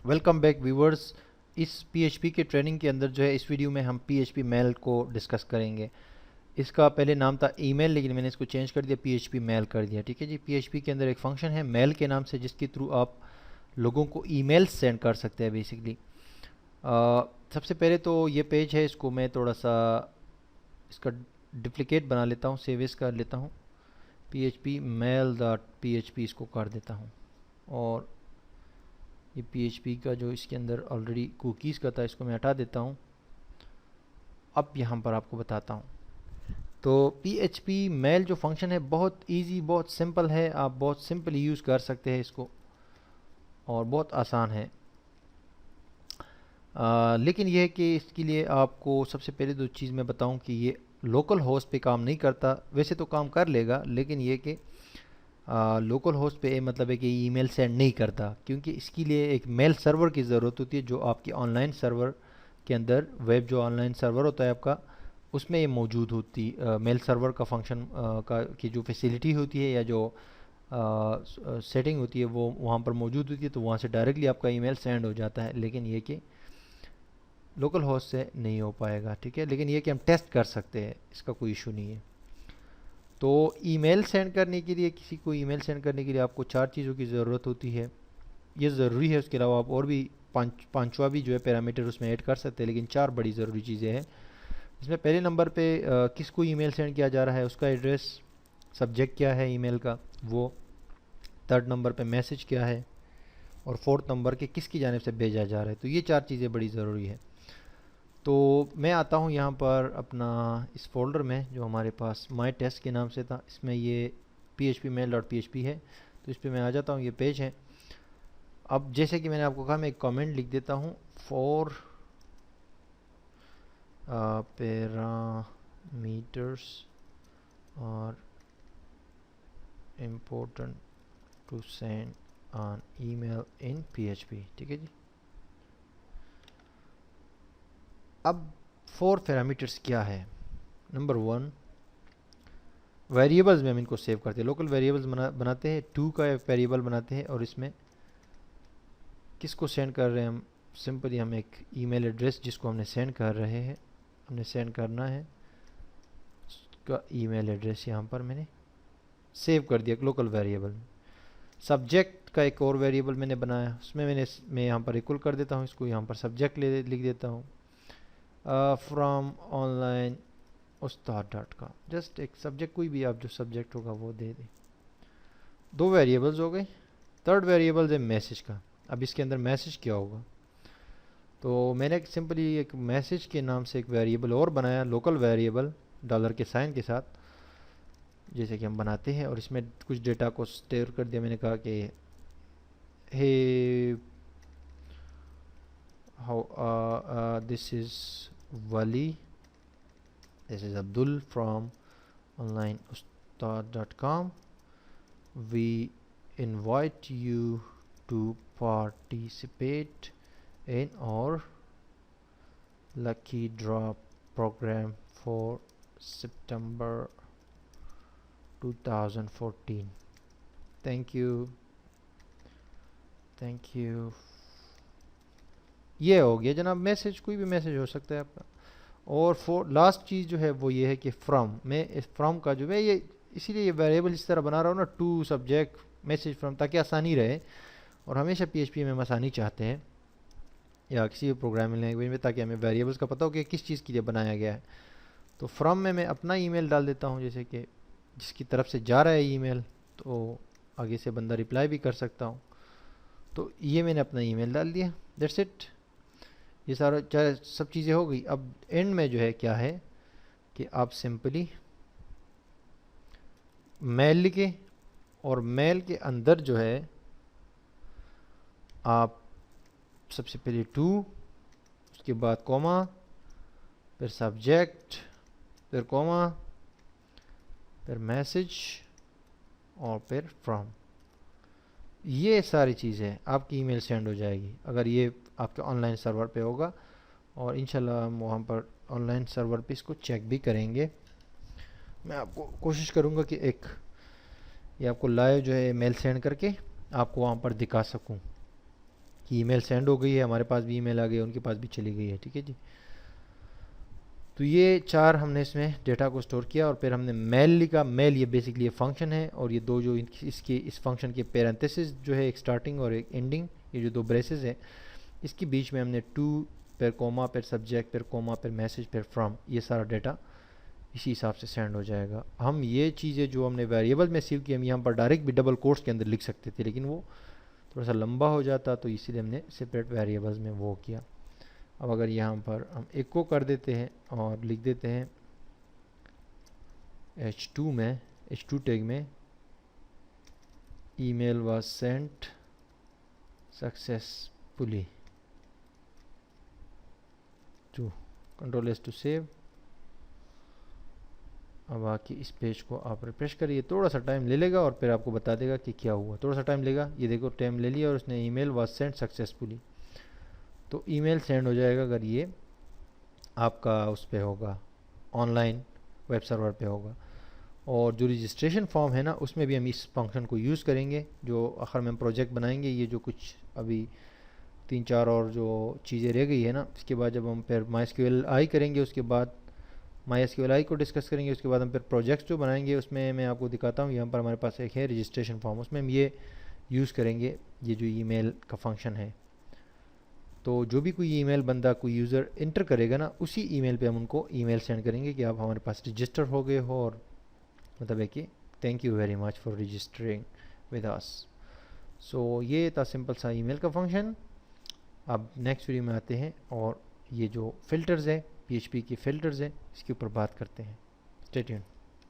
Welcome back viewers. इस PHP के training के अंदर जो है इस वीडियो में हम पीएचपी मेल को डिस्कस करेंगे। इसका पहले नाम था ईमेल, लेकिन मैंने इसको चेंज कर दिया, पीएचपी मेल कर दिया। ठीक है जी। पीएचपी के अंदर एक फंक्शन है मेल के नाम से, जिसके थ्रू आप लोगों को ईमेल सेंड कर सकते हैं बेसिकली। सबसे पहले तो ये पेज है, इसको मैं थोड़ा सा इसका डुप्लिकेट बना लेता हूँ, सेव एज कर लेता हूँ। पीएचपी मेल डॉट पीएचपी इसको कर देता हूँ। और ये पीएचपी का जो इसके अंदर ऑलरेडी कुकीज़ का था, इसको मैं हटा देता हूँ। अब यहाँ पर आपको बताता हूँ। तो पीएचपी मेल जो फंक्शन है बहुत इजी, बहुत सिंपल है। आप बहुत सिंपली यूज़ कर सकते हैं इसको और बहुत आसान है। लेकिन यह है कि इसके लिए आपको सबसे पहले दो चीज़ मैं बताऊं कि ये लोकल होस्ट पे काम नहीं करता। वैसे तो काम कर लेगा, लेकिन ये कि लोकल होस्ट पे मतलब है कि ईमेल सेंड नहीं करता, क्योंकि इसके लिए एक मेल सर्वर की ज़रूरत होती है, जो आपकी ऑनलाइन सर्वर के अंदर, वेब जो ऑनलाइन सर्वर होता है आपका, उसमें ये मौजूद होती। मेल सर्वर का फंक्शन का की जो फैसिलिटी होती है या जो सेटिंग होती है वो वहाँ पर मौजूद होती है, तो वहाँ से डायरेक्टली आपका ईमेल सेंड हो जाता है। लेकिन ये कि लोकल होस्ट से नहीं हो पाएगा। ठीक है, लेकिन ये कि हम टेस्ट कर सकते हैं, इसका कोई इशू नहीं है। तो ईमेल सेंड करने के लिए, किसी को ईमेल सेंड करने के लिए आपको चार चीज़ों की ज़रूरत होती है। ये ज़रूरी है, उसके अलावा आप और भी पांचवा भी जो है पैरामीटर उसमें ऐड कर सकते हैं, लेकिन चार बड़ी ज़रूरी चीज़ें हैं। इसमें पहले नंबर पे किसको ईमेल सेंड किया जा रहा है उसका एड्रेस, सब्जेक्ट क्या है ईमेल का वो, थर्ड नंबर पे मैसेज क्या है, और फोर्थ नंबर के किसकी जानिब से भेजा जा रहा है। तो ये चार चीज़ें बड़ी ज़रूरी है। तो मैं आता हूँ यहाँ पर अपना इस फोल्डर में जो हमारे पास माई टेस्ट के नाम से था, इसमें ये phpmail.php है। तो इस पर मैं आ जाता हूँ, ये पेज है। अब जैसे कि मैंने आपको कहा, मैं एक कमेंट लिख देता हूँ, फॉर पैरामीटर्स और important to send on email in PHP। ठीक है जी। अब फोर पैरामीटर्स क्या है। नंबर वन, वेरिएबल्स में हम इनको सेव करते हैं, लोकल वेरिएबल्स बनाते हैं, टू का वेरिएबल बनाते हैं, और इसमें किसको सेंड कर रहे हैं हम, सिंपली हम एक ईमेल एड्रेस जिसको हमने सेंड कर रहे हैं, हमने सेंड करना है, उसका ईमेल एड्रेस यहाँ पर मैंने सेव कर दिया लोकल वेरिएबल में। सब्जेक्ट का एक और वेरिएबल मैंने बनाया, उसमें मैं यहाँ पर इक्वल कर देता हूँ, इसको यहाँ पर सब्जेक्ट लिख देता हूँ, from online Ustad dot com. Just एक सब्जेक्ट, कोई भी आप जो सब्जेक्ट होगा वो दे दें। दो वेरिएबल्स हो गए। थर्ड वेरिएबल है मैसेज का। अब इसके अंदर मैसेज क्या होगा, तो मैंने सिंपली एक मैसेज के नाम से एक वेरिएबल और बनाया, लोकल वेरिएबल डॉलर के साइन के साथ, जैसे कि हम बनाते हैं, और इसमें कुछ डेटा को स्टोर कर दिया। मैंने कहा कि hey how this is Wali, this is Abdul from online Ustad dot com, we invite you to participate in our lucky draw program for September 2014. Thank you, thank you। ये हो गया जनाब मैसेज, कोई भी मैसेज हो सकता है आपका। और फोर लास्ट चीज़ जो है वो ये है कि फ्रॉम, मैं इस फ्रॉम का जो है ये इसीलिए ये वेरिएबल इस तरह बना रहा हूँ ना, टू सब्जेक्ट मैसेज फ्रॉम, ताकि आसानी रहे। और हमेशा पीएचपी में हम आसानी चाहते हैं, या किसी भी प्रोग्रामिंग लैंग्वेज में, ताकि हमें वेरिएबल्स का पता हो कि किस चीज़ के लिए बनाया गया है। तो फ्रॉम में मैं अपना ईमेल डाल देता हूँ, जैसे कि जिसकी तरफ से जा रहा है ईमेल, तो आगे से बंदा रिप्लाई भी कर सकता हूँ। तो ये मैंने अपना ईमेल डाल दिया, दैट्स इट। ये सारा सब चीज़ें हो गई। अब एंड में जो है क्या है कि आप सिंपली मेल लिखे, और मेल के अंदर जो है आप सबसे पहले टू, उसके बाद कॉमा, फिर सब्जेक्ट, फिर कॉमा, फिर मैसेज, और फिर फ्रॉम। ये सारी चीज़ें आपकी ईमेल सेंड हो जाएगी अगर ये आपके ऑनलाइन सर्वर पे होगा। और इंशाल्लाह हम वहाँ पर ऑनलाइन सर्वर पे इसको चेक भी करेंगे। मैं आपको कोशिश करूँगा कि एक ये आपको लाइव जो है मेल सेंड करके आपको वहाँ पर दिखा सकूँ। कि ईमेल सेंड हो गई है, हमारे पास भी ईमेल आ गई है, उनके पास भी चली गई है। ठीक है जी। तो ये 4 हमने इसमें डेटा को स्टोर किया और फिर हमने मेल लिखा। मेल ये बेसिकली ये फंक्शन है और ये दो जो इसके इस फंक्शन के पैरेंथेसिस जो है, एक स्टार्टिंग और एक एंडिंग, ये जो 2 ब्रेसेस है, इसके बीच में हमने टू फिर कोमा फिर सब्जेक्ट फिर कोमा फिर मैसेज फिर फ्रॉम, ये सारा डेटा इसी हिसाब से सेंड हो जाएगा। हम ये चीज़ें जो हमने वेरिएबल में सेव की, हम यहाँ पर डायरेक्ट भी डबल कोट्स के अंदर लिख सकते थे, लेकिन वो थोड़ा सा लंबा हो जाता, तो इसीलिए हमने सेपरेट वेरिएबल्स में वो किया। अब अगर यहाँ पर हम एको कर देते हैं और लिख देते हैं H2 में, H2 टैग में email was sent successfully to, control S to save. अब आके इस पेज को आप रिफ्रेश करिए, थोड़ा सा टाइम ले लेगा और फिर आपको बता देगा कि क्या हुआ। थोड़ा सा टाइम लेगा, ये देखो टाइम ले लिया और उसने ईमेल वाज सेंट सक्सेसफुली, तो ईमेल सेंड हो जाएगा अगर ये आपका उस पे होगा, ऑनलाइन वेब सर्वर पे होगा। और जो रजिस्ट्रेशन फॉर्म है ना, उसमें भी हम इस फंक्शन को यूज़ करेंगे। जो आखिर में हम प्रोजेक्ट बनाएंगे, ये जो कुछ अभी 3-4 और जो चीज़ें रह गई है ना, इसके बाद जब हम फिर MySQL करेंगे, उसके बाद MySQL को डिस्कस करेंगे, उसके बाद हम फिर प्रोजेक्ट्स जो बनाएंगे, उसमें मैं आपको दिखाता हूँ। यहाँ पर हमारे पास एक है रजिस्ट्रेशन फॉर्म, उसमें हम ये यूज़ करेंगे, ये जो ईमेल का फंक्शन है। तो जो भी कोई ईमेल बंदा कोई यूज़र इंटर करेगा ना, उसी ईमेल पे हम उनको ईमेल सेंड करेंगे कि आप हमारे पास रजिस्टर हो गए हो, और मतलब है कि thank you very much for registering with us. So ये था सिंपल सा ईमेल का फंक्शन। अब नेक्स्ट वीडियो में आते हैं और ये जो फ़िल्टर्स है, PHP के फ़िल्टर्स हैं, इसके ऊपर बात करते हैं। Stay tuned.